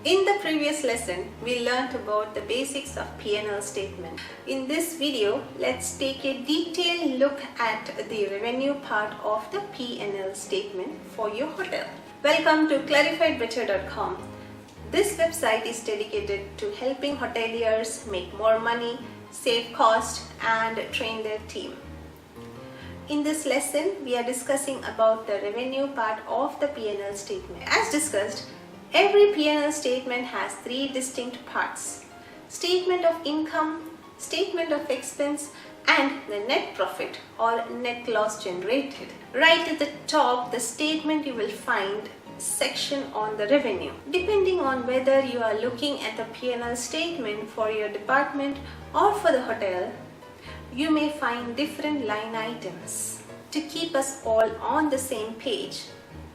In the previous lesson, we learned about the basics of PnL statement. In this video, let's take a detailed look at the revenue part of the PnL statement for your hotel. Welcome to clarifiedbetter.com. This website is dedicated to helping hoteliers make more money, save cost, and train their team. In this lesson, we are discussing about the revenue part of the PnL statement. As discussed, every PnL statement has three distinct parts: statement of income, statement of expense, and the net profit or net loss generated. Right at the top, the statement you will find section on the revenue. Depending on whether you are looking at the PnL statement for your department or for the hotel, you may find different line items. To keep us all on the same page,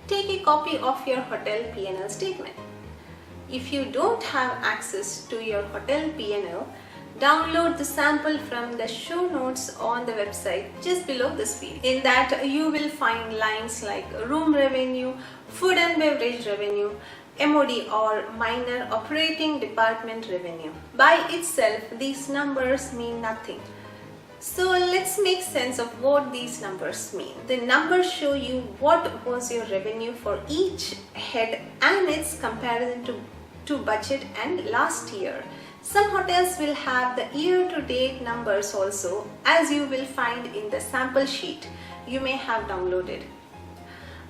take a copy of your hotel PnL statement. If you don't have access to your hotel PnL, download the sample from the show notes on the website just below this video. In that, you will find lines like room revenue, food and beverage revenue, MOD or minor operating department revenue. By itself, these numbers mean nothing. So let's make sense of what these numbers mean. The numbers show you what was your revenue for each head and its comparison to budget and last year. Some hotels will have the year-to-date numbers also, as you will find in the sample sheet you may have downloaded.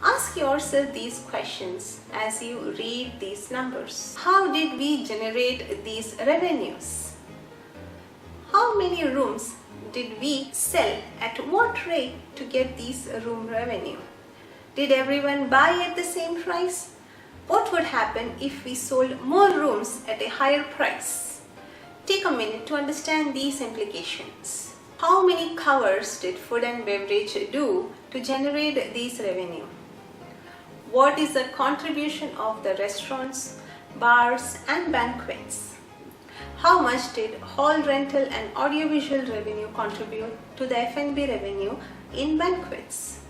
Ask yourself these questions as you read these numbers. How did we generate these revenues? How many rooms did we sell at what rate to get these room revenue? Did everyone buy at the same price? What would happen if we sold more rooms at a higher price? Take a minute to understand these implications. How many covers did food and beverage do to generate these revenue? What is the contribution of the restaurants, bars, and banquets? How much did hall rental and audiovisual revenue contribute to the F&B revenue in banquets?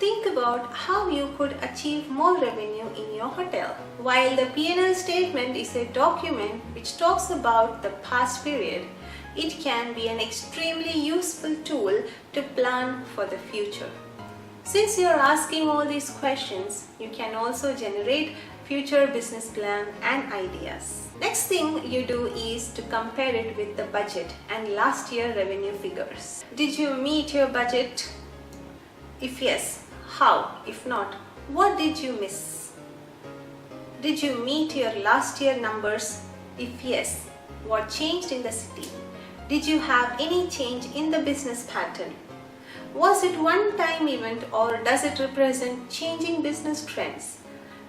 Think about how you could achieve more revenue in your hotel. While the PnL statement is a document which talks about the past period, it can be an extremely useful tool to plan for the future. Since you are asking all these questions, you can also generate future business plan and ideas. Next thing you do is to compare it with the budget and last year revenue figures. Did you meet your budget? If yes, how? If not, what did you miss? Did you meet your last year numbers? If yes, what changed in the city? Did you have any change in the business pattern? Was it one-time event or does it represent changing business trends?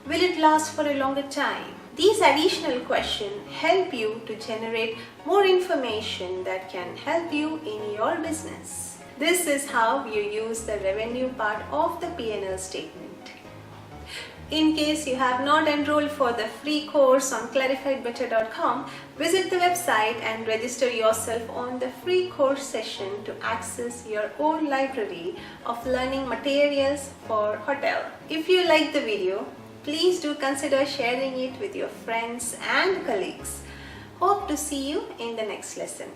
Will it last for a longer time? These additional questions help you to generate more information that can help you in your business. This is how you use the revenue part of the PnL statement. In case you have not enrolled for the free course on clarifiedbetter.com, visit the website and register yourself on the free course session to access your own library of learning materials for hotel. If you like the video, please do consider sharing it with your friends and colleagues. Hope to see you in the next lesson.